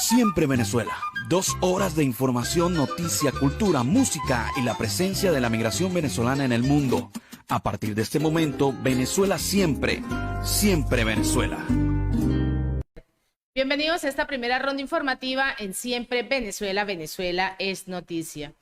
Siempre Venezuela. 2 horas de información, noticia, cultura, música y la presencia de la migración venezolana en el mundo. A partir de este momento, Venezuela siempre, siempre Venezuela. Bienvenidos a esta primera ronda informativa en Siempre Venezuela. Venezuela es noticia.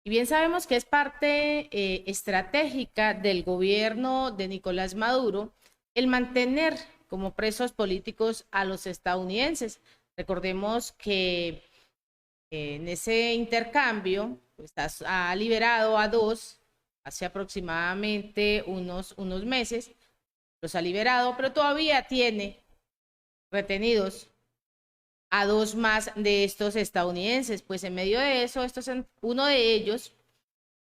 Y bien sabemos que es parte estratégica del gobierno de Nicolás Maduro el mantener como presos políticos a los estadounidenses. Recordemos que en ese intercambio pues, ha liberado a 2 hace aproximadamente unos meses. Los ha liberado, pero todavía tiene retenidos a 2 más de estos estadounidenses. Pues en medio de eso, uno de ellos,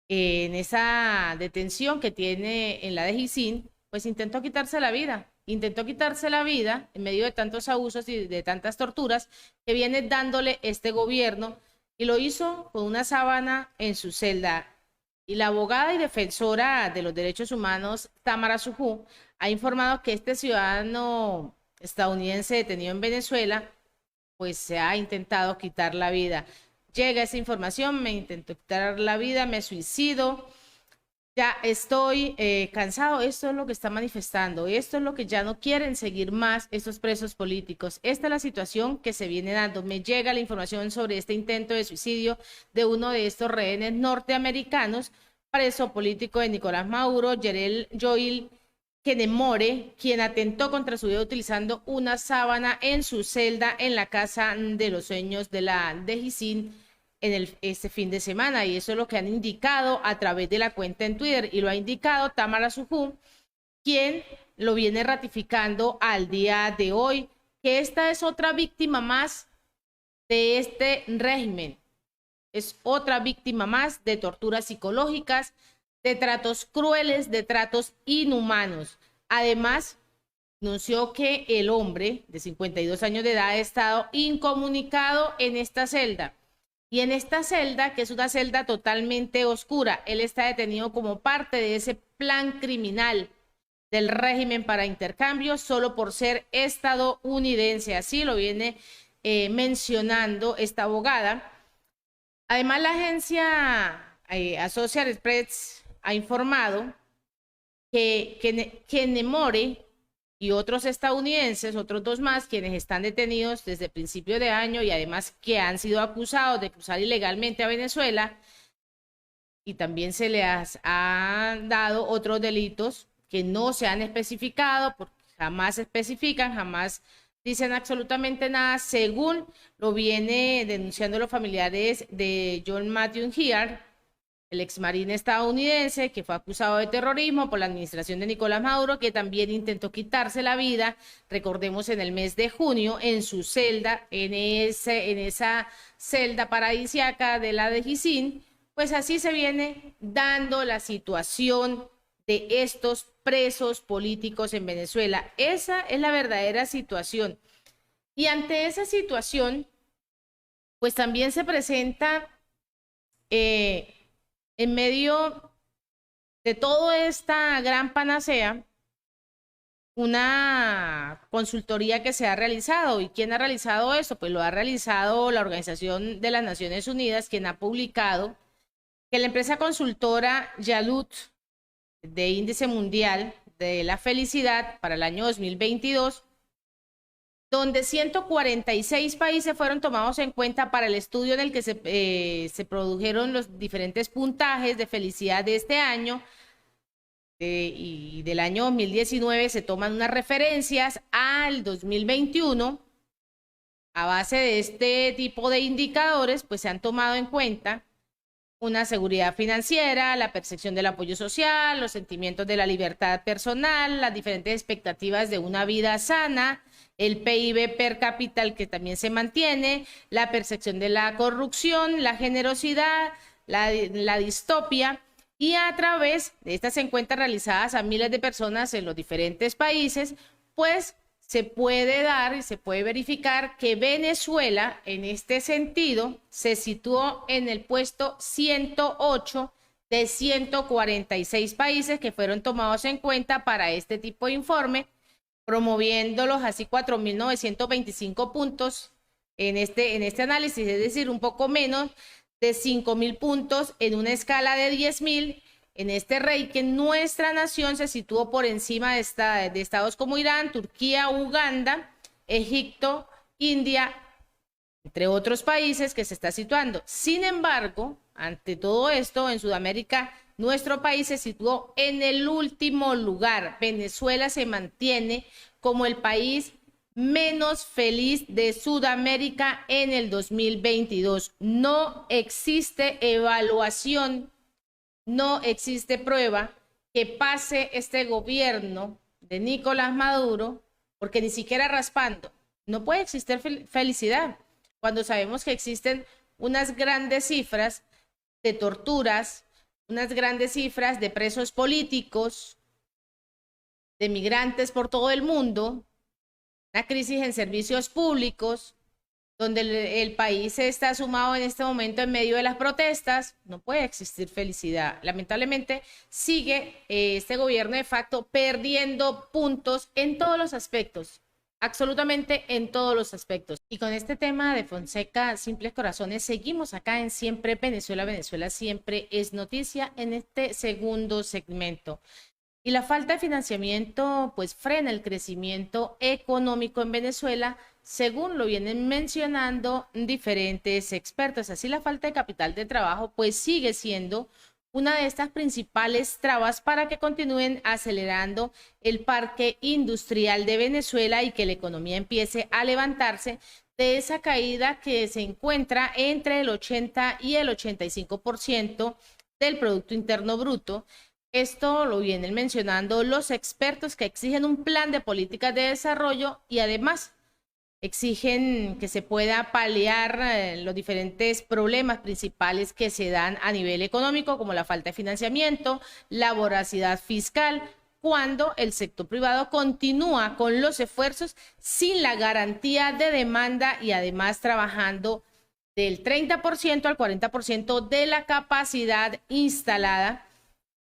en esa detención que tiene en la de Jicín, pues intentó quitarse la vida. Intentó quitarse la vida en medio de tantos abusos y de tantas torturas que viene dándole este gobierno, y lo hizo con una sábana en su celda. Y la abogada y defensora de los derechos humanos, Tamara Sujú, ha informado que este ciudadano estadounidense detenido en Venezuela, pues se ha intentado quitar la vida. Llega esa información: me intentó quitar la vida, me suicido, ya estoy cansado. Esto es lo que está manifestando, esto es lo que ya no quieren seguir más estos presos políticos. Esta es la situación que se viene dando. Me llega la información sobre este intento de suicidio de uno de estos rehenes norteamericanos, preso político de Nicolás Maduro, Yerel Joel Kenemore, quien atentó contra su vida utilizando una sábana en su celda en la casa de los sueños de Jicín este fin de semana. Y eso es lo que han indicado a través de la cuenta en Twitter, y lo ha indicado Tamara Sujú, quien lo viene ratificando al día de hoy, que esta es otra víctima más de este régimen. Es otra víctima más de torturas psicológicas, de tratos crueles, de tratos inhumanos. Además, anunció que el hombre de 52 años de edad ha estado incomunicado en esta celda. Y en esta celda, que es una celda totalmente oscura, él está detenido como parte de ese plan criminal del régimen para intercambio solo por ser estadounidense. Así lo viene mencionando esta abogada. Además, la agencia Associated Press ha informado que Kenemore y otros estadounidenses, otros 2 más, quienes están detenidos desde el principio de año y además que han sido acusados de cruzar ilegalmente a Venezuela, y también se les han dado otros delitos que no se han especificado, porque jamás especifican, jamás dicen absolutamente nada, según lo viene denunciando los familiares de John Matthew Heard, el exmarine estadounidense que fue acusado de terrorismo por la administración de Nicolás Maduro, que también intentó quitarse la vida, recordemos, en el mes de junio, en su celda, en esa celda paradisiaca de la de Jicín. Pues así se viene dando la situación de estos presos políticos en Venezuela. Esa es la verdadera situación. Y ante esa situación, pues también se presenta en medio de toda esta gran panacea, una consultoría que se ha realizado. ¿Y quién ha realizado esto? Pues lo ha realizado la Organización de las Naciones Unidas, quien ha publicado que la empresa consultora Yalut, de Índice Mundial de la Felicidad para el año 2022, donde 146 países fueron tomados en cuenta para el estudio en el que se produjeron los diferentes puntajes de felicidad de este año, y del año 2019 se toman unas referencias al 2021. A base de este tipo de indicadores, pues se han tomado en cuenta una seguridad financiera, la percepción del apoyo social, los sentimientos de la libertad personal, las diferentes expectativas de una vida sana, el PIB per cápita que también se mantiene, la percepción de la corrupción, la generosidad, la distopia. Y a través de estas encuestas realizadas a miles de personas en los diferentes países, pues se puede dar y se puede verificar que Venezuela, en este sentido, se situó en el puesto 108 de 146 países que fueron tomados en cuenta para este tipo de informe, promoviéndolos así 4.925 puntos en este análisis, es decir, un poco menos de 5.000 puntos en una escala de 10.000. En este ranking, nuestra nación se situó por encima de estados como Irán, Turquía, Uganda, Egipto, India, entre otros países que se está situando. Sin embargo, ante todo esto, en Sudamérica, nuestro país se situó en el último lugar. Venezuela se mantiene como el país menos feliz de Sudamérica en el 2022. No existe evaluación, no existe prueba que pase este gobierno de Nicolás Maduro, porque ni siquiera raspando, no puede existir felicidad, cuando sabemos que existen unas grandes cifras de torturas, unas grandes cifras de presos políticos, de migrantes por todo el mundo, una crisis en servicios públicos, donde el país está sumado en este momento en medio de las protestas. No puede existir felicidad. Lamentablemente sigue este gobierno de facto perdiendo puntos en todos los aspectos, absolutamente en todos los aspectos. Y con este tema de Fonseca, Simples Corazones, seguimos acá en Siempre Venezuela, Venezuela siempre es noticia en este segundo segmento. Y la falta de financiamiento pues frena el crecimiento económico en Venezuela, según lo vienen mencionando diferentes expertos. Así, la falta de capital de trabajo pues sigue siendo una de estas principales trabas para que continúen acelerando el parque industrial de Venezuela y que la economía empiece a levantarse de esa caída que se encuentra entre el 80 y el 85% del Producto Interno Bruto. Esto lo vienen mencionando los expertos, que exigen un plan de políticas de desarrollo y además exigen que se pueda paliar los diferentes problemas principales que se dan a nivel económico, como la falta de financiamiento, la voracidad fiscal, cuando el sector privado continúa con los esfuerzos sin la garantía de demanda y además trabajando del 30% al 40% de la capacidad instalada.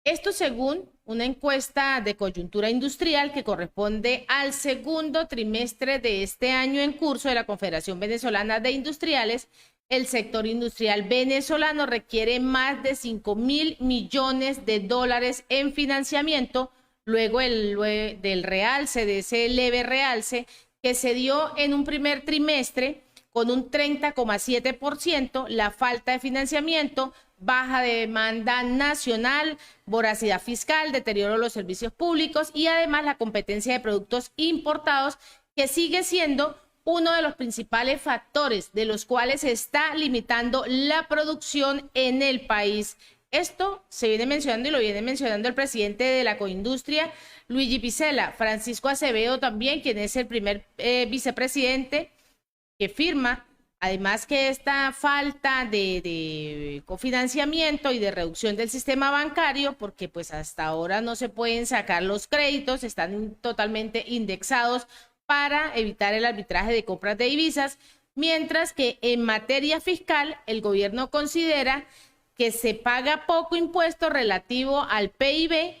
Esto según una encuesta de coyuntura industrial que corresponde al segundo trimestre de este año en curso de la Confederación Venezolana de Industriales. El sector industrial venezolano requiere más de 5.000 millones de dólares en financiamiento, luego del realce, de ese leve realce que se dio en un primer trimestre con un 30,7%, la falta de financiamiento, baja de demanda nacional, voracidad fiscal, deterioro de los servicios públicos y además la competencia de productos importados, que sigue siendo uno de los principales factores de los cuales se está limitando la producción en el país. Esto se viene mencionando y lo viene mencionando el presidente de la Coindustria, Luigi Picella. Francisco Acevedo también, quien es el primer vicepresidente que firma. Además que esta falta de cofinanciamiento y de reducción del sistema bancario, porque pues hasta ahora no se pueden sacar los créditos, están totalmente indexados para evitar el arbitraje de compras de divisas, mientras que en materia fiscal el gobierno considera que se paga poco impuesto relativo al PIB,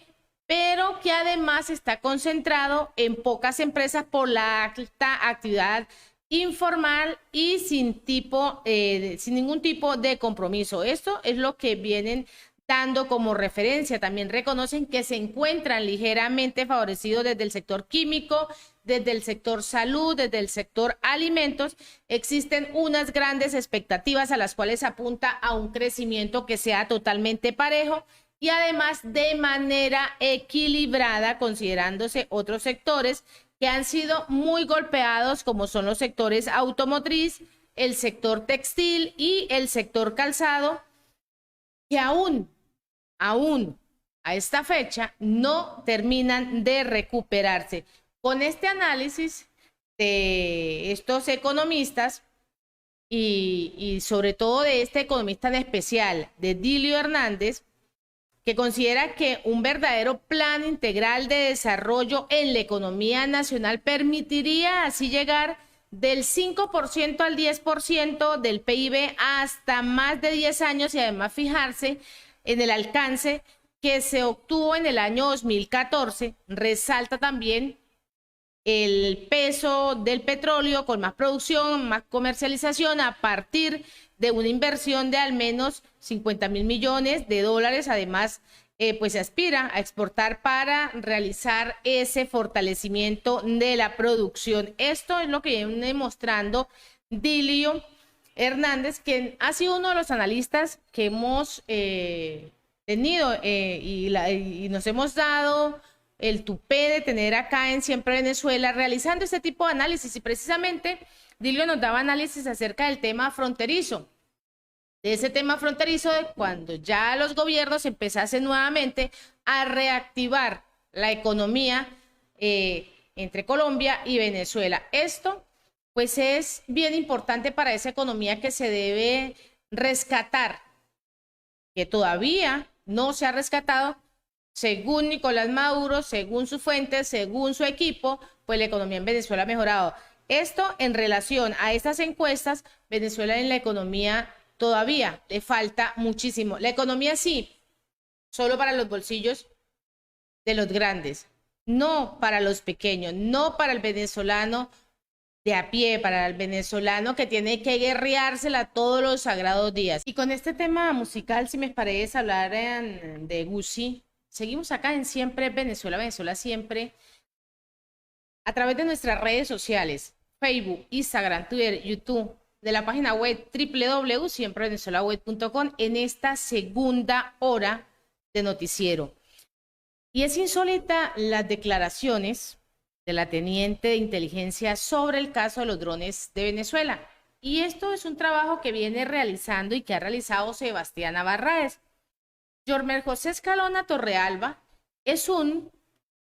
pero que además está concentrado en pocas empresas por la alta actividad informal y sin ningún tipo de compromiso. Esto es lo que vienen dando como referencia. También reconocen que se encuentran ligeramente favorecidos desde el sector químico, desde el sector salud, desde el sector alimentos. Existen unas grandes expectativas a las cuales apunta a un crecimiento que sea totalmente parejo y además de manera equilibrada, considerándose otros sectores que han sido muy golpeados, como son los sectores automotriz, el sector textil y el sector calzado, que aún a esta fecha no terminan de recuperarse. Con este análisis de estos economistas y sobre todo de este economista en especial, de Dilio Hernández, que considera que un verdadero plan integral de desarrollo en la economía nacional permitiría así llegar del 5% al 10% del PIB hasta más de 10 años y además fijarse en el alcance que se obtuvo en el año 2014. Resalta también el peso del petróleo con más producción, más comercialización a partir de una inversión de al menos 50.000 millones de dólares. Además, pues se aspira a exportar para realizar ese fortalecimiento de la producción. Esto es lo que viene mostrando Dilio Hernández, quien ha sido uno de los analistas que hemos tenido y nos hemos dado el tupé de tener acá en Siempre Venezuela realizando este tipo de análisis. Y precisamente Dilio nos daba análisis acerca del tema fronterizo, de ese tema fronterizo de cuando ya los gobiernos empezasen nuevamente a reactivar la economía entre Colombia y Venezuela. Esto pues es bien importante para esa economía que se debe rescatar, que todavía no se ha rescatado. Según Nicolás Maduro, según sus fuentes, según su equipo, pues la economía en Venezuela ha mejorado. Esto en relación a estas encuestas, Venezuela en la economía todavía le falta muchísimo. La economía sí, solo para los bolsillos de los grandes, no para los pequeños, no para el venezolano de a pie, para el venezolano que tiene que guerreársela todos los sagrados días. Y con este tema musical, si me parece hablar de Gucci, seguimos acá en Siempre Venezuela, Venezuela Siempre, a través de nuestras redes sociales, Facebook, Instagram, Twitter, YouTube, de la página web www.siemprevenezuelaweb.com en esta segunda hora de noticiero. Y es insólita las declaraciones de la teniente de inteligencia sobre el caso de los drones de Venezuela. Y esto es un trabajo que viene realizando y que ha realizado Sebastián Barraez. Yormer José Escalona Torrealba es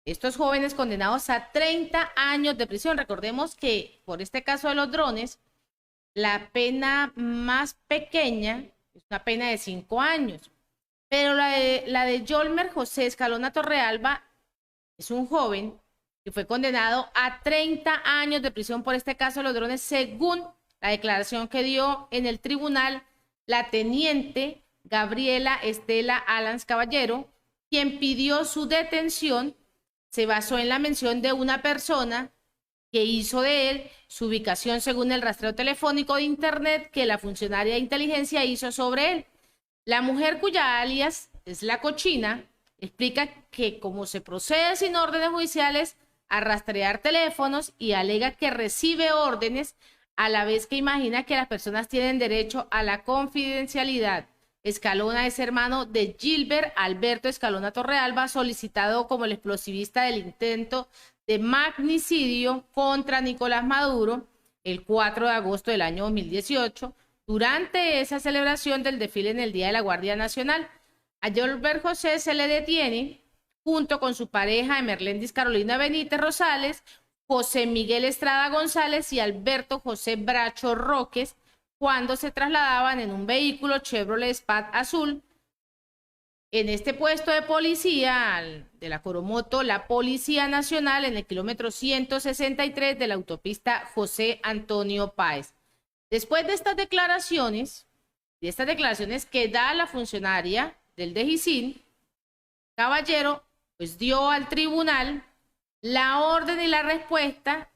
estos jóvenes condenados a 30 años de prisión. Recordemos que por este caso de los drones, la pena más pequeña es una pena de 5 años. Pero la de Yormer José Escalona Torrealba es un joven que fue condenado a 30 años de prisión por este caso de los drones, según la declaración que dio en el tribunal la teniente Gabriela Estela Alans Caballero, quien pidió su detención. Se basó en la mención de una persona que hizo de él su ubicación según el rastreo telefónico de internet que la funcionaria de inteligencia hizo sobre él. La mujer, cuya alias es La Cochina, explica que como se procede sin órdenes judiciales a rastrear teléfonos y alega que recibe órdenes a la vez que imagina que las personas tienen derecho a la confidencialidad. Escalona es hermano de Gilbert Alberto Escalona Torrealba, solicitado como el explosivista del intento de magnicidio contra Nicolás Maduro el 4 de agosto del año 2018, durante esa celebración del desfile en el Día de la Guardia Nacional. A Yormer José se le detiene junto con su pareja Emerlendis Carolina Benítez Rosales, José Miguel Estrada González y Alberto José Bracho Roques, cuando se trasladaban en un vehículo Chevrolet Spark azul. En este puesto de policía de la Coromoto, la Policía Nacional, en el kilómetro 163 de la autopista José Antonio Páez. Después de estas declaraciones que da la funcionaria del DGCIN, Caballero pues dio al tribunal la orden y la respuesta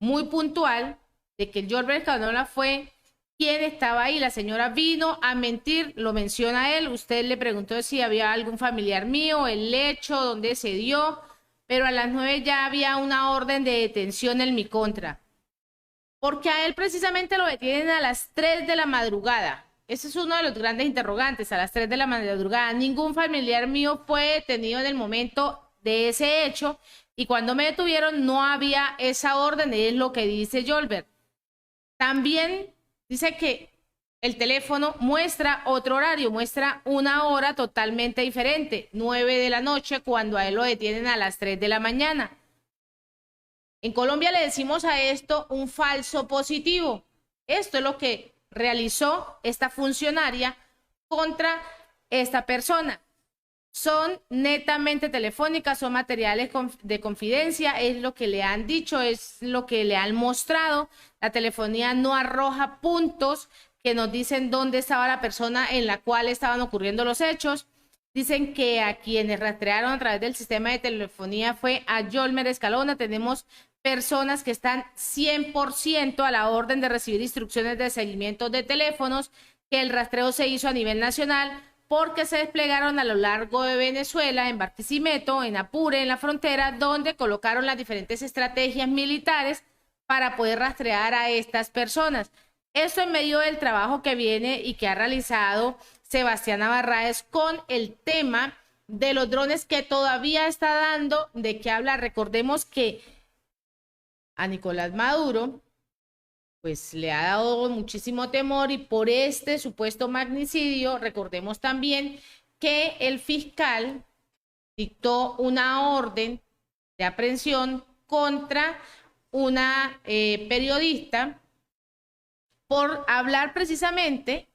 muy puntual de que el Yormer Escalona fue quien estaba ahí. La señora vino a mentir, lo menciona él. Usted le preguntó si había algún familiar mío, el hecho, dónde se dio, pero a las 9 ya había una orden de detención en mi contra. Porque a él precisamente lo detienen a las 3 de la madrugada. Ese es uno de los grandes interrogantes, a las 3 de la madrugada. Ningún familiar mío fue detenido en el momento de ese hecho y cuando me detuvieron no había esa orden, es lo que dice Yormer. También dice que el teléfono muestra otro horario, muestra una hora totalmente diferente, 9 de la noche, cuando a él lo detienen a las 3 de la mañana. En Colombia le decimos a esto un falso positivo. Esto es lo que realizó esta funcionaria contra esta persona. Son netamente telefónicas, son materiales de confidencia, es lo que le han dicho, es lo que le han mostrado. La telefonía no arroja puntos que nos dicen dónde estaba la persona en la cual estaban ocurriendo los hechos. Dicen que a quienes rastrearon a través del sistema de telefonía fue a Yolmer Escalona. Tenemos personas que están 100% a la orden de recibir instrucciones de seguimiento de teléfonos, que el rastreo se hizo a nivel nacional porque se desplegaron a lo largo de Venezuela, en Barquisimeto, en Apure, en la frontera, donde colocaron las diferentes estrategias militares para poder rastrear a estas personas. Esto en medio del trabajo que viene y que ha realizado Sebastián Navarráez con el tema de los drones, que todavía está dando de qué hablar. Recordemos que a Nicolás Maduro pues le ha dado muchísimo temor, y por este supuesto magnicidio, recordemos también que el fiscal dictó una orden de aprehensión contra una periodista por hablar precisamente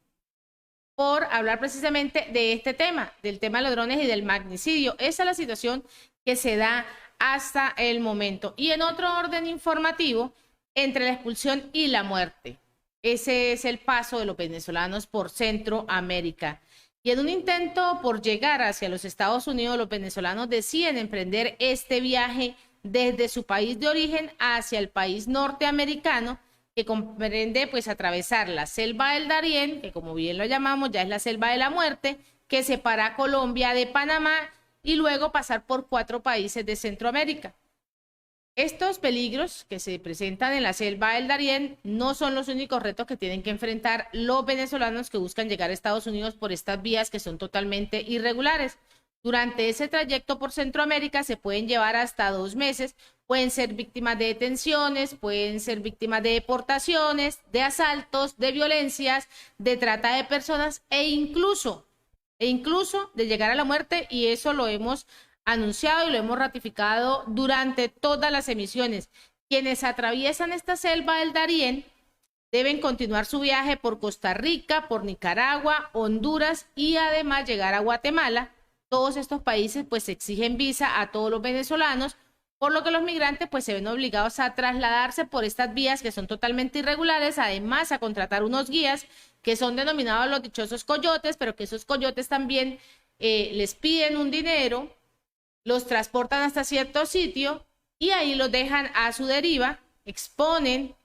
de este tema, del tema de los drones y del magnicidio. Esa es la situación que se da hasta el momento. Y en otro orden informativo, entre la expulsión y la muerte, ese es el paso de los venezolanos por Centroamérica. Y en un intento por llegar hacia los Estados Unidos, los venezolanos deciden emprender este viaje desde su país de origen hacia el país norteamericano, que comprende pues atravesar la selva del Darién, que como bien lo llamamos ya es la selva de la muerte, que separa a Colombia de Panamá, y luego pasar por 4 países de Centroamérica. Estos peligros que se presentan en la selva del Darién no son los únicos retos que tienen que enfrentar los venezolanos que buscan llegar a Estados Unidos por estas vías que son totalmente irregulares. Durante ese trayecto por Centroamérica se pueden llevar hasta 2 meses, pueden ser víctimas de detenciones, pueden ser víctimas de deportaciones, de asaltos, de violencias, de trata de personas e incluso de llegar a la muerte, y eso lo hemos anunciado y lo hemos ratificado durante todas las emisiones. Quienes atraviesan esta selva del Darién deben continuar su viaje por Costa Rica, por Nicaragua, Honduras y además llegar a Guatemala. Todos estos países pues exigen visa a todos los venezolanos, por lo que los migrantes pues se ven obligados a trasladarse por estas vías que son totalmente irregulares, además a contratar unos guías que son denominados los dichosos coyotes, pero que esos coyotes también les piden un dinero, los transportan hasta cierto sitio y ahí los dejan a su deriva, exponen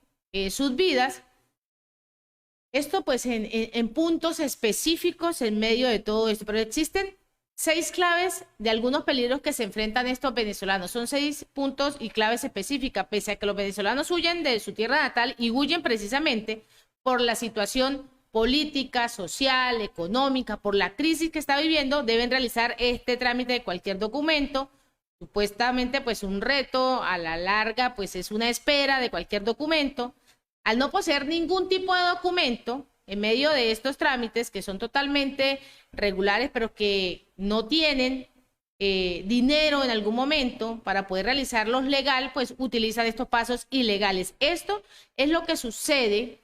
sus vidas. Esto pues en puntos específicos en medio de todo esto, pero existen 6 claves de algunos peligros que se enfrentan estos venezolanos. Son 6 puntos y claves específicas, pese a que los venezolanos huyen de su tierra natal y huyen precisamente por la situación política, social, económica, por la crisis que está viviendo, deben realizar este trámite de cualquier documento. Supuestamente pues un reto, a la larga pues es una espera de cualquier documento. Al no poseer ningún tipo de documento en medio de estos trámites que son totalmente regulares, pero que no tienen dinero en algún momento para poder realizarlos legal, pues utilizan estos pasos ilegales. Esto es lo que sucede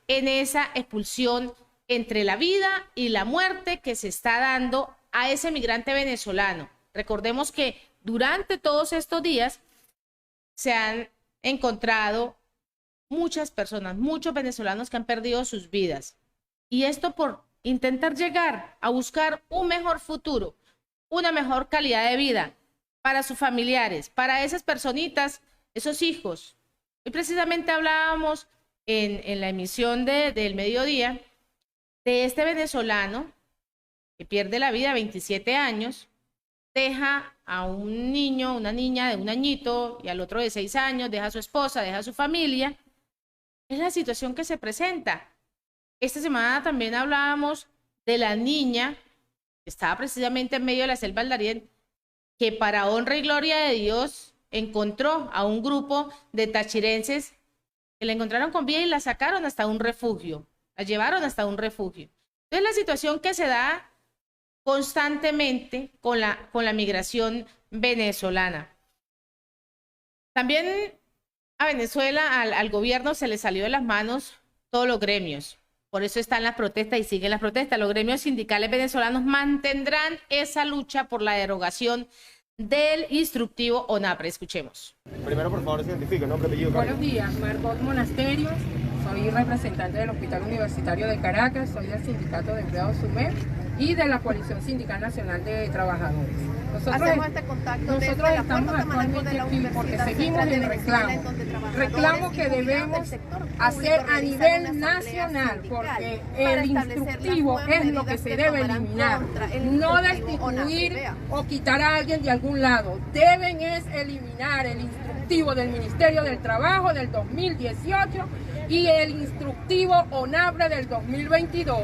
en esa expulsión entre la vida y la muerte que se está dando a ese migrante venezolano. Recordemos que durante todos estos días se han encontrado muchas personas, muchos venezolanos que han perdido sus vidas. Y esto por intentar llegar a buscar un mejor futuro, una mejor calidad de vida para sus familiares, para esas personitas, esos hijos. Hoy precisamente hablábamos en la emisión del mediodía de este venezolano que pierde la vida a 27 años, deja a un niño, una niña de 1 añito y al otro de 6 años, deja a su esposa, deja a su familia. Es la situación que se presenta. Esta semana también hablábamos de la niña que estaba precisamente en medio de la selva del Darién, que para honra y gloria de Dios encontró a un grupo de tachirenses que la encontraron con vida y la sacaron hasta un refugio, la llevaron hasta un refugio. Entonces la situación que se da constantemente con la migración venezolana. También a Venezuela, al gobierno se le salió de las manos todos los gremios. Por eso están las protestas y siguen las protestas. Los gremios sindicales venezolanos mantendrán esa lucha por la derogación del instructivo ONAPRE. Escuchemos. Primero, por favor, se identifique, nombre, apellido. Buenos días, Margot Monasterios. Soy representante del Hospital Universitario de Caracas. Soy del Sindicato de Empleados SUMEP. y de la Coalición Sindical Nacional de Trabajadores. Hacemos este contacto desde nosotros la estamos Puerta Tamaracó de la actualmente aquí porque Universidad seguimos Central de en Venezuela, reclamo. en donde trabajadores Reclamo y que jubilados del debemos sector público hacer a realizan nivel una asamblea nacional, sindical porque para el establecer instructivo las nuevas es lo que medidas se que debe tomarán eliminar, contra el no instructivo destituir ONAPE. o quitar a alguien de algún lado. Deben es eliminar el instructivo del Ministerio del Trabajo del 2018 y el instructivo ONAPRE del 2022.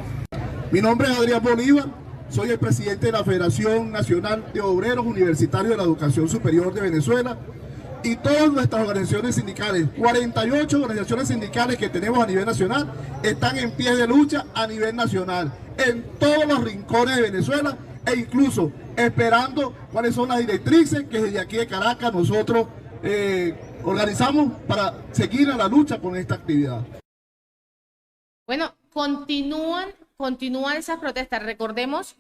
Mi nombre es Adrián Bolívar, soy el presidente de la Federación Nacional de Obreros Universitarios de la Educación Superior de Venezuela, y todas nuestras organizaciones sindicales, 48 organizaciones sindicales que tenemos a nivel nacional, están en pie de lucha a nivel nacional, en todos los rincones de Venezuela, e incluso esperando cuáles son las directrices que desde aquí de Caracas nosotros organizamos para seguir a la lucha con esta actividad. Bueno, continúan esas protestas. Recordemos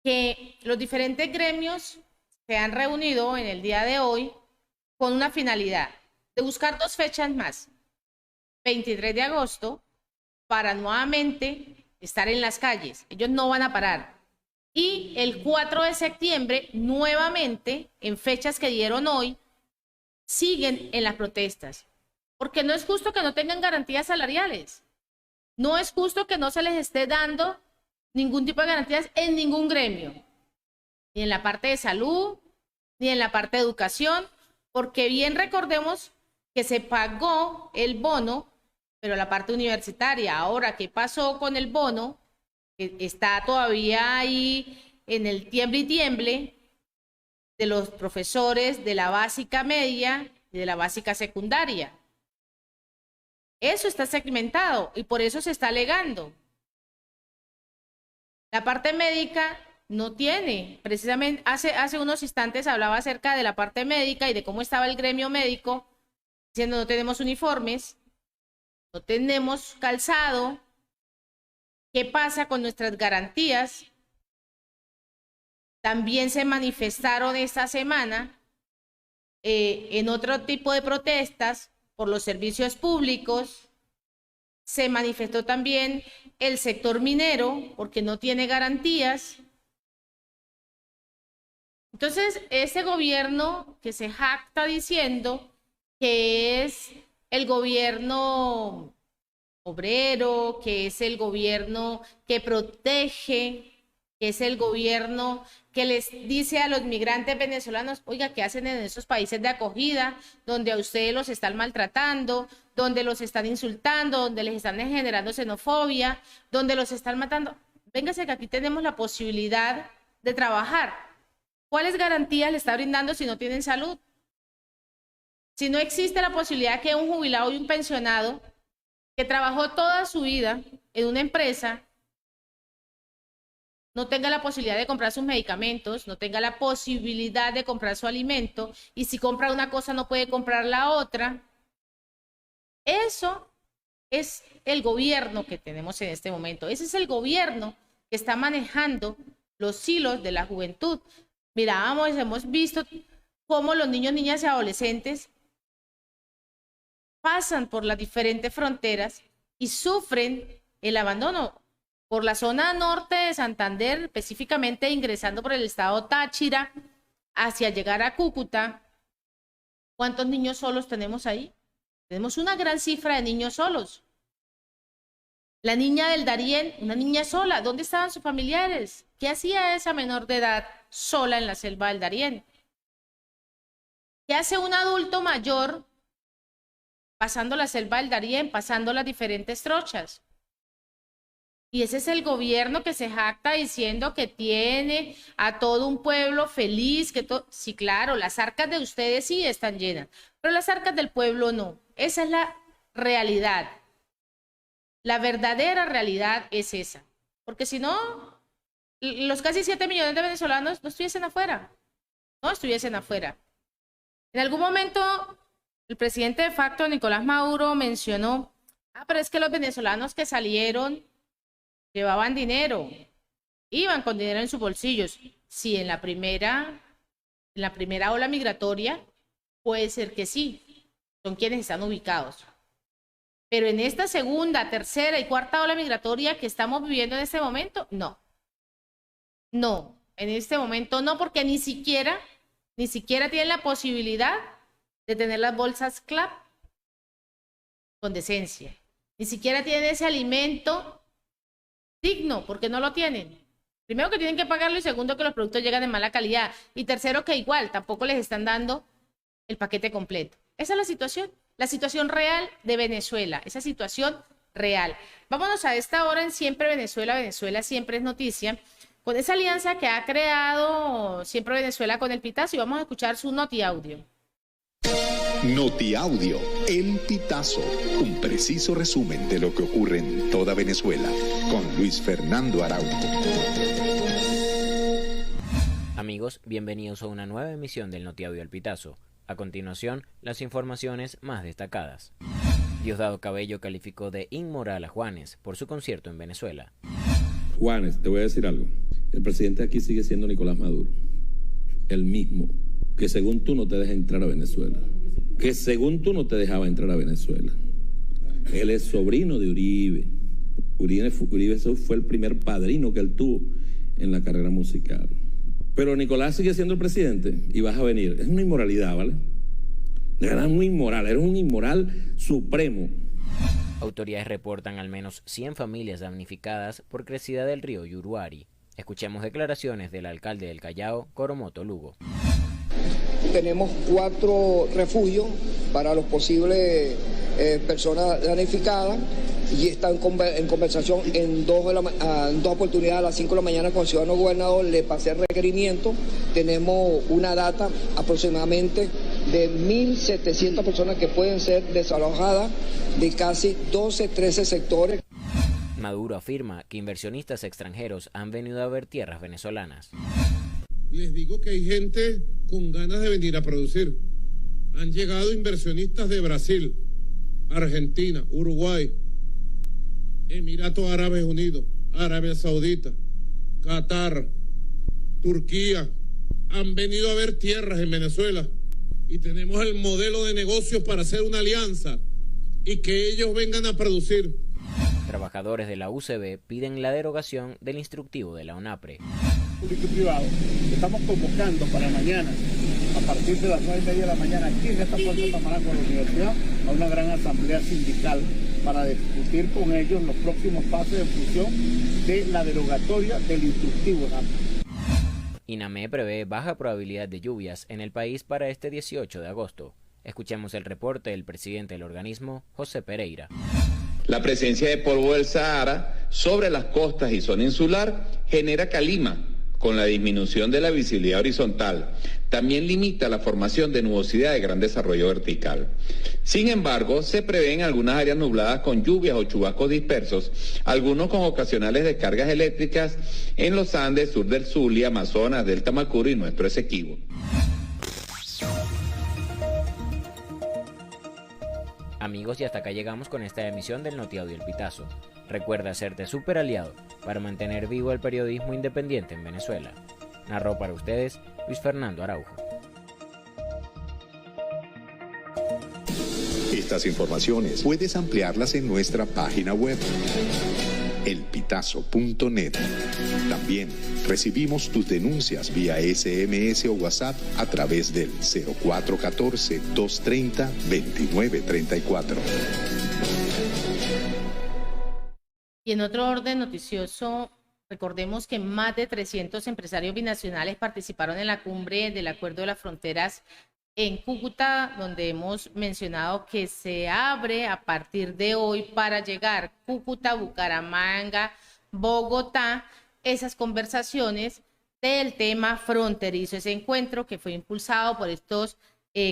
que los diferentes gremios se han reunido en el día de hoy con una finalidad de buscar 2 fechas más, 23 de agosto, para nuevamente estar en las calles. Ellos no van a parar. Y el 4 de septiembre, nuevamente, en fechas que dieron hoy, siguen en las protestas. Porque no es justo que no tengan garantías salariales. No es justo que no se les esté dando ningún tipo de garantías en ningún gremio. Ni en la parte de salud, ni en la parte de educación. Porque bien recordemos que se pagó el bono, pero la parte universitaria, ahora, ¿qué pasó con el bono? Está todavía ahí en el tiemble y tiemble de los profesores de la básica media y de la básica secundaria. Eso está segmentado y por eso se está alegando. La parte médica no tiene, precisamente hace unos instantes hablaba acerca de la parte médica y de cómo estaba el gremio médico, diciendo no tenemos uniformes, no tenemos calzado. ¿Qué pasa con nuestras garantías? También se manifestaron esta semana en otro tipo de protestas por los servicios públicos. Se manifestó también el sector minero porque no tiene garantías. Entonces, ese gobierno que se jacta diciendo que es el gobierno obrero, que es el gobierno que protege, que es el gobierno que les dice a los migrantes venezolanos, oiga, ¿qué hacen en esos países de acogida donde a ustedes los están maltratando, donde los están insultando, donde les están generando xenofobia, donde los están matando? Véngase que aquí tenemos la posibilidad de trabajar. ¿Cuáles garantías le está brindando si no tienen salud? Si no existe la posibilidad que un jubilado y un pensionado que trabajó toda su vida en una empresa no tenga la posibilidad de comprar sus medicamentos, no tenga la posibilidad de comprar su alimento, y si compra una cosa no puede comprar la otra. Eso es el gobierno que tenemos en este momento. Ese es el gobierno que está manejando los hilos de la juventud. Mirábamos, hemos visto cómo los niños, niñas y adolescentes pasan por las diferentes fronteras y sufren el abandono. Por la zona norte de Santander, específicamente ingresando por el estado Táchira, hacia llegar a Cúcuta. ¿Cuántos niños solos tenemos ahí? Tenemos una gran cifra de niños solos. La niña del Darién, una niña sola, ¿dónde estaban sus familiares? ¿Qué hacía esa menor de edad sola en la selva del Darién? ¿Qué hace un adulto mayor pasando la selva del Darién, pasando las diferentes trochas? Y ese es el gobierno que se jacta diciendo que tiene a todo un pueblo feliz. Sí, claro, las arcas de ustedes sí están llenas, pero las arcas del pueblo no. Esa es la realidad. La verdadera realidad es esa. Porque si no, los casi 7 millones de venezolanos no estuviesen afuera. No estuviesen afuera. En algún momento, el presidente de facto, Nicolás Maduro, mencionó, pero es que los venezolanos que salieron llevaban dinero, iban con dinero en sus bolsillos. Sí, en la primera ola migratoria puede ser que sí, son quienes están ubicados. Pero en esta segunda, tercera y cuarta ola migratoria que estamos viviendo en este momento, no. No, en este momento no, porque ni siquiera tienen la posibilidad de tener las bolsas CLAP con decencia. Ni siquiera tienen ese alimento digno, porque no lo tienen. Primero, que tienen que pagarlo, y segundo, que los productos llegan de mala calidad. Y tercero, que igual tampoco les están dando el paquete completo. Esa es la situación real de Venezuela, esa situación real. Vámonos a esta hora en Siempre Venezuela, Venezuela siempre es noticia, con esa alianza que ha creado Siempre Venezuela con El Pitazo, y vamos a escuchar su notiaudio. Notiaudio, El Pitazo, un preciso resumen de lo que ocurre en toda Venezuela, con Luis Fernando Araújo. Amigos, bienvenidos a una nueva emisión del Notiaudio El Pitazo. A continuación, las informaciones más destacadas. Diosdado Cabello calificó de inmoral a Juanes por su concierto en Venezuela. Juanes, te voy a decir algo. El presidente aquí sigue siendo Nicolás Maduro. El mismo. Que según tú no te deja entrar a Venezuela. Que según tú no te dejaba entrar a Venezuela. Él es sobrino de Uribe. Uribe fue el primer padrino que él tuvo en la carrera musical. Pero Nicolás sigue siendo el presidente y vas a venir. Es una inmoralidad, ¿vale? De verdad, muy inmoral. Eres un inmoral supremo. Autoridades reportan al menos 100 familias damnificadas por crecida del río Yuruari. Escuchemos declaraciones del alcalde del Callao, Coromoto Lugo. Tenemos 4 refugios para los posibles personas damnificadas y están en conversación en dos oportunidades. A las 5 de la mañana con el ciudadano gobernador le pasé el requerimiento. Tenemos una data aproximadamente de 1.700 personas que pueden ser desalojadas de casi 13 sectores. Maduro afirma que inversionistas extranjeros han venido a ver tierras venezolanas. Les digo que hay gente con ganas de venir a producir. Han llegado inversionistas de Brasil, Argentina, Uruguay, Emiratos Árabes Unidos, Arabia Saudita, Qatar, Turquía. Han venido a ver tierras en Venezuela y tenemos el modelo de negocios para hacer una alianza y que ellos vengan a producir. Trabajadores de la UCB piden la derogación del instructivo de la ONAPRE. Público y privado, estamos convocando para mañana, a partir de las 9:30 de la mañana, aquí en esta Puerta Tamarango de la Universidad, a una gran asamblea sindical para discutir con ellos los próximos pasos en función de la derogatoria del instructivo. INAME prevé baja probabilidad de lluvias en el país para este 18 de agosto. Escuchemos el reporte del presidente del organismo, José Pereira. La presencia de polvo del Sahara sobre las costas y zona insular genera calima, con la disminución de la visibilidad horizontal. También limita la formación de nubosidad de gran desarrollo vertical. Sin embargo, se prevén algunas áreas nubladas con lluvias o chubascos dispersos, algunos con ocasionales descargas eléctricas en los Andes, sur del Zulia, Amazonas, Delta Macuro y nuestro Esequibo. Amigos, y hasta acá llegamos con esta emisión del Notiaudio El Pitazo. Recuerda hacerte súper aliado para mantener vivo el periodismo independiente en Venezuela. Narró para ustedes Luis Fernando Araújo. Estas informaciones puedes ampliarlas en nuestra página web, elpitazo.net. También recibimos tus denuncias vía SMS o WhatsApp a través del 0414-230-2934. Y en otro orden noticioso, recordemos que más de 300 empresarios binacionales participaron en la cumbre del Acuerdo de las Fronteras en Cúcuta, donde hemos mencionado que se abre a partir de hoy para llegar Cúcuta, Bucaramanga, Bogotá, esas conversaciones del tema fronterizo. Ese encuentro que fue impulsado por estos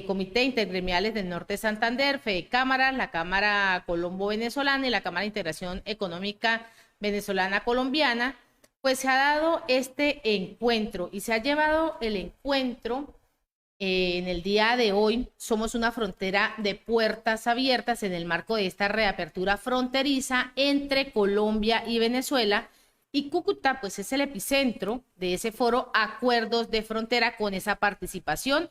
comités intergremiales del Norte de Santander, FEDECámaras, la Cámara Colombo-Venezolana y la Cámara de Integración Económica Venezolana-Colombiana, pues se ha dado este encuentro y se ha llevado el encuentro en el día de hoy. Somos una frontera de puertas abiertas en el marco de esta reapertura fronteriza entre Colombia y Venezuela, y Cúcuta pues es el epicentro de ese foro Acuerdos de Frontera, con esa participación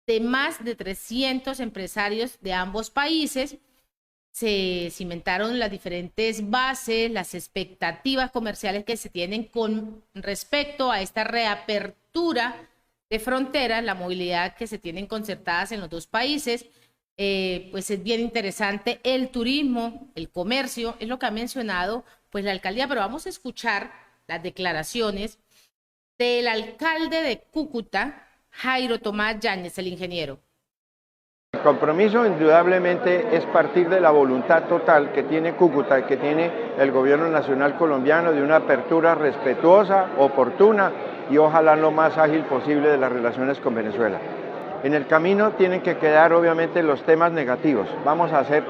de más de 300 empresarios de ambos países, se cimentaron las diferentes bases, las expectativas comerciales que se tienen con respecto a esta reapertura de fronteras, la movilidad que se tienen concertadas en los dos países. Pues es bien interesante el turismo, el comercio, es lo que ha mencionado pues la alcaldía, pero vamos a escuchar las declaraciones del alcalde de Cúcuta, Jairo Tomás Yáñez, el ingeniero. El compromiso indudablemente es partir de la voluntad total que tiene Cúcuta y que tiene el gobierno nacional colombiano de una apertura respetuosa, oportuna y ojalá lo más ágil posible de las relaciones con Venezuela. En el camino tienen que quedar obviamente los temas negativos. Vamos a hacer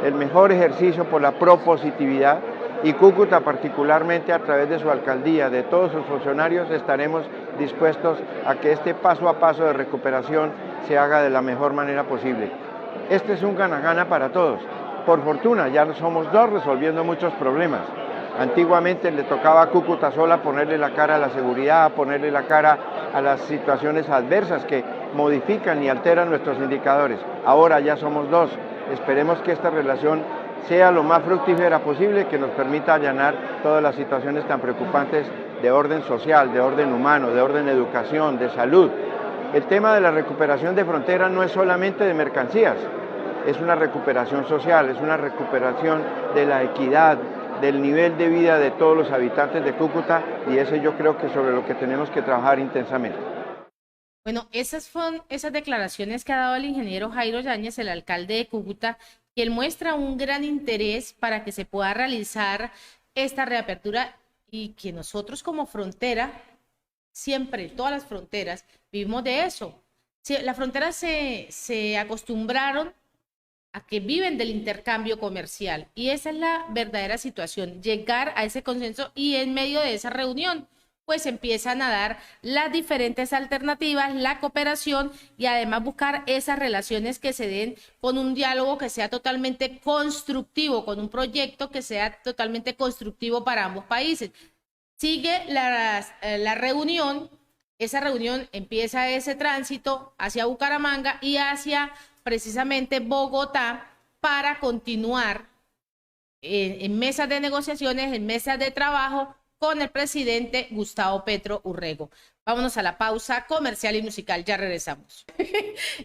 el mejor ejercicio por la propositividad y Cúcuta particularmente a través de su alcaldía, de todos sus funcionarios, estaremos dispuestos a que este paso a paso de recuperación se haga de la mejor manera posible. Este es un gana-gana para todos. Por fortuna ya somos dos resolviendo muchos problemas. Antiguamente le tocaba a Cúcuta sola ponerle la cara a la seguridad, ponerle la cara a las situaciones adversas que modifican y alteran nuestros indicadores. Ahora ya somos dos. Esperemos que esta relación sea lo más fructífera posible, que nos permita allanar todas las situaciones tan preocupantes de orden social, de orden humano, de orden educación, de salud. El tema de la recuperación de frontera no es solamente de mercancías, es una recuperación social, es una recuperación de la equidad, del nivel de vida de todos los habitantes de Cúcuta, y ese yo creo que es sobre lo que tenemos que trabajar intensamente. Bueno, esas son esas declaraciones que ha dado el ingeniero Jairo Yáñez, el alcalde de Cúcuta, que él muestra un gran interés para que se pueda realizar esta reapertura y que nosotros como frontera, siempre, todas las fronteras, vivimos de eso. Las fronteras se acostumbraron a que viven del intercambio comercial y esa es la verdadera situación, llegar a ese consenso y en medio de esa reunión pues empiezan a dar las diferentes alternativas, la cooperación y además buscar esas relaciones que se den con un diálogo que sea totalmente constructivo, con un proyecto que sea totalmente constructivo para ambos países. Sigue la reunión, esa reunión empieza ese tránsito hacia Bucaramanga y hacia precisamente Bogotá para continuar en mesas de negociaciones, en mesas de trabajo con el presidente Gustavo Petro Urrego. Vámonos a la pausa comercial y musical, ya regresamos.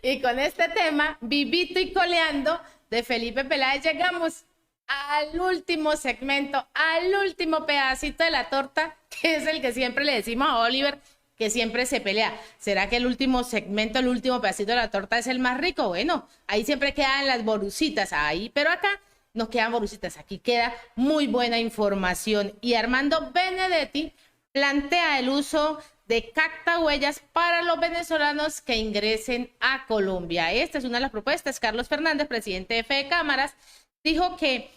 Y con este tema, vivito y coleando, de Felipe Peláez, llegamos al último segmento, al último pedacito de la torta, que es el que siempre le decimos a Oliver, que siempre se pelea. ¿Será que el último segmento, el último pedacito de la torta es el más rico? Bueno, ahí siempre quedan las borucitas, ahí, pero acá nos quedan borucitas, aquí queda muy buena información. Y Armando Benedetti plantea el uso de cactahuellas para los venezolanos que ingresen a Colombia. Esta es una de las propuestas. Carlos Fernández, presidente de Fede Cámaras, dijo que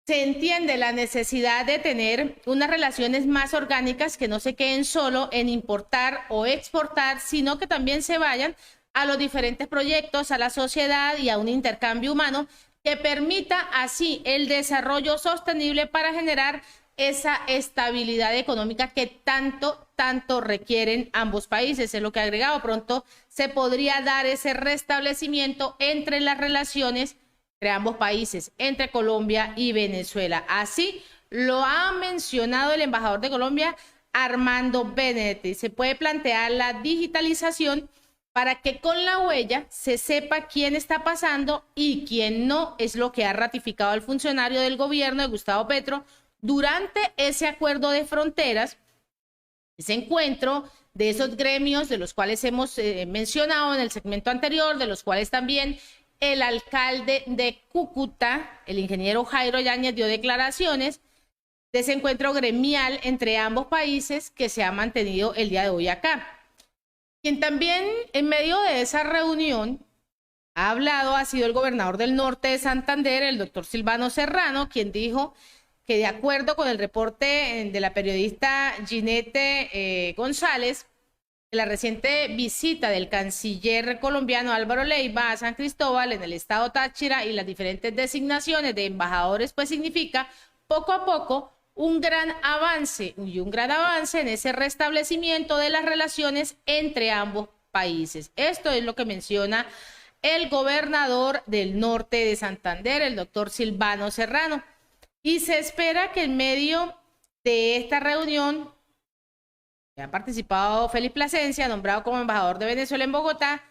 se entiende la necesidad de tener unas relaciones más orgánicas que no se queden solo en importar o exportar, sino que también se vayan a los diferentes proyectos, a la sociedad y a un intercambio humano que permita así el desarrollo sostenible para generar esa estabilidad económica que tanto requieren ambos países. Es lo que ha agregado. Pronto se podría dar ese restablecimiento entre las relaciones entre ambos países, entre Colombia y Venezuela. Así lo ha mencionado el embajador de Colombia, Armando Benedetti. Se puede plantear la digitalización para que con la huella se sepa quién está pasando y quién no, es lo que ha ratificado el funcionario del gobierno de Gustavo Petro durante ese acuerdo de fronteras, ese encuentro de esos gremios de los cuales hemos mencionado en el segmento anterior, de los cuales también el alcalde de Cúcuta, el ingeniero Jairo Yáñez, dio declaraciones de ese encuentro gremial entre ambos países que se ha mantenido el día de hoy acá. Quien también en medio de esa reunión ha hablado ha sido el gobernador del norte de Santander, el doctor Silvano Serrano, quien dijo que de acuerdo con el reporte de la periodista Ginette González, la reciente visita del canciller colombiano Álvaro Leiva a San Cristóbal en el estado Táchira y las diferentes designaciones de embajadores, pues significa poco a poco un gran avance en ese restablecimiento de las relaciones entre ambos países. Esto es lo que menciona el gobernador del norte de Santander, el doctor Silvano Serrano. Y se espera que en medio de esta reunión ha participado Félix Plasencia, nombrado como embajador de Venezuela en Bogotá,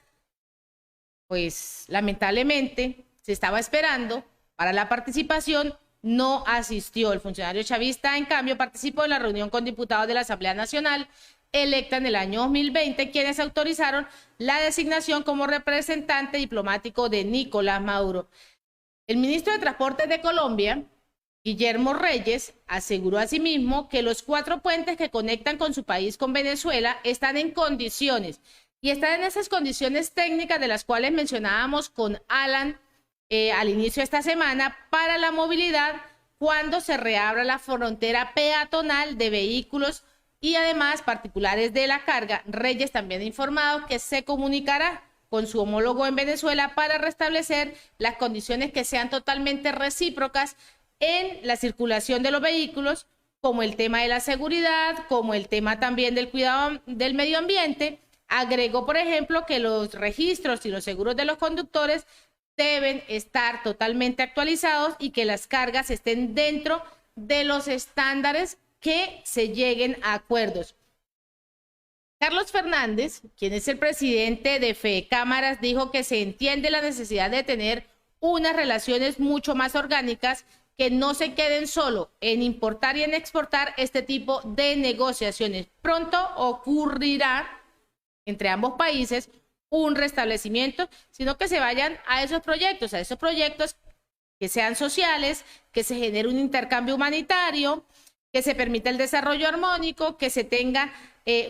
pues lamentablemente se estaba esperando para la participación, no asistió. El funcionario chavista, en cambio, participó en la reunión con diputados de la Asamblea Nacional electa en el año 2020, quienes autorizaron la designación como representante diplomático de Nicolás Maduro. El ministro de Transportes de Colombia, Guillermo Reyes, aseguró asimismo que los 4 puentes que conectan con su país con Venezuela están en condiciones, y están en esas condiciones técnicas de las cuales mencionábamos con Alan al inicio de esta semana, para la movilidad cuando se reabra la frontera peatonal de vehículos y además particulares de la carga. Reyes también ha informado que se comunicará con su homólogo en Venezuela para restablecer las condiciones que sean totalmente recíprocas en la circulación de los vehículos, como el tema de la seguridad, como el tema también del cuidado del medio ambiente. Agregó, por ejemplo, que los registros y los seguros de los conductores deben estar totalmente actualizados y que las cargas estén dentro de los estándares que se lleguen a acuerdos. Carlos Fernández, quien es el presidente de FECámaras, dijo que se entiende la necesidad de tener unas relaciones mucho más orgánicas, que no se queden solo en importar y en exportar este tipo de negociaciones. Pronto ocurrirá entre ambos países un restablecimiento, sino que se vayan a esos proyectos que sean sociales, que se genere un intercambio humanitario, que se permita el desarrollo armónico, que se tenga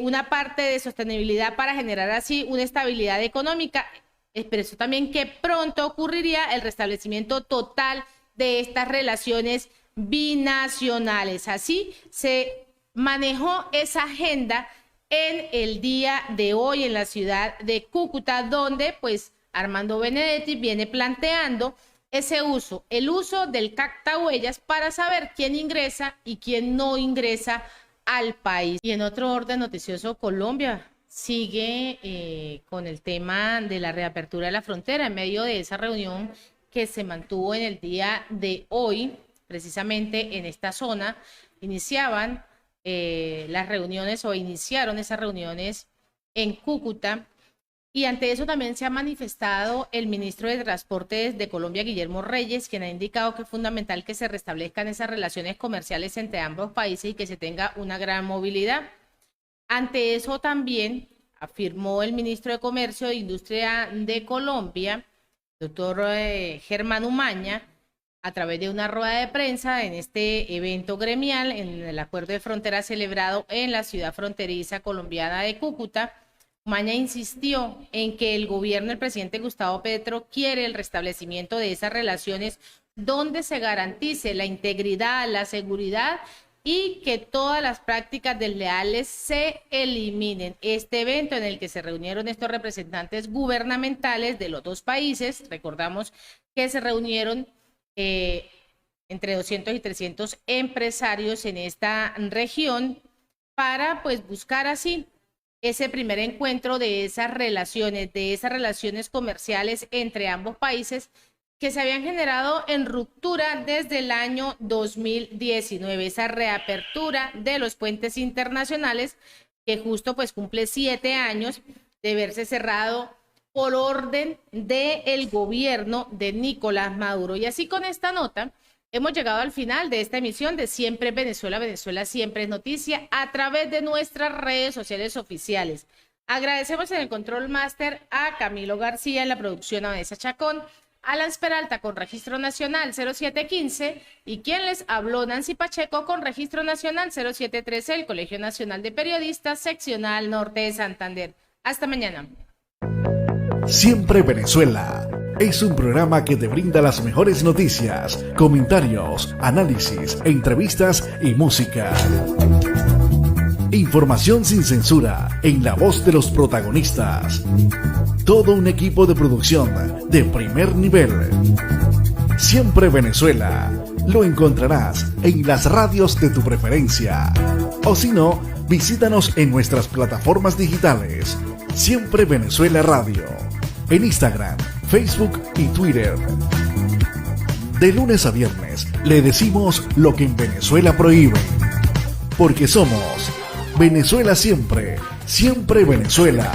una parte de sostenibilidad para generar así una estabilidad económica. Expresó también que pronto ocurriría el restablecimiento total de estas relaciones binacionales. Así se manejó esa agenda en el día de hoy en la ciudad de Cúcuta, donde pues Armando Benedetti viene planteando ese uso, el uso del captahuellas para saber quién ingresa y quién no ingresa al país. Y en otro orden noticioso, Colombia sigue con el tema de la reapertura de la frontera en medio de esa reunión que se mantuvo en el día de hoy, precisamente en esta zona. Iniciaron esas reuniones en Cúcuta. Y ante eso también se ha manifestado el ministro de Transportes de Colombia, Guillermo Reyes, quien ha indicado que es fundamental que se restablezcan esas relaciones comerciales entre ambos países y que se tenga una gran movilidad. Ante eso también afirmó el ministro de Comercio e Industria de Colombia, doctor Germán Umaña, a través de una rueda de prensa en este evento gremial, en el acuerdo de frontera celebrado en la ciudad fronteriza colombiana de Cúcuta. Umaña insistió en que el gobierno del presidente Gustavo Petro quiere el restablecimiento de esas relaciones donde se garantice la integridad, la seguridad y que todas las prácticas desleales se eliminen. Este evento en el que se reunieron estos representantes gubernamentales de los dos países, recordamos que se reunieron entre 200 y 300 empresarios en esta región para pues buscar así ese primer encuentro de esas relaciones comerciales entre ambos países que se habían generado en ruptura desde el año 2019, esa reapertura de los puentes internacionales que justo pues cumple 7 años de verse cerrado por orden del gobierno de Nicolás Maduro. Y así con esta nota hemos llegado al final de esta emisión de Siempre Venezuela, Venezuela Siempre es Noticia, a través de nuestras redes sociales oficiales. Agradecemos en el Control Master a Camilo García, en la producción a Vanessa Chacón, Alan Peralta con Registro Nacional 0715 y quien les habló, Nancy Pacheco, con Registro Nacional 0713, el Colegio Nacional de Periodistas, Seccional Norte de Santander. Hasta mañana. Siempre Venezuela es un programa que te brinda las mejores noticias, comentarios, análisis, entrevistas y música. Información sin censura en la voz de los protagonistas. Todo un equipo de producción de primer nivel. Siempre Venezuela. Lo encontrarás en las radios de tu preferencia. O si no, visítanos en nuestras plataformas digitales. Siempre Venezuela Radio. En Instagram, Facebook y Twitter. De lunes a viernes le decimos lo que en Venezuela prohíben. Porque somos Venezuela siempre, siempre Venezuela.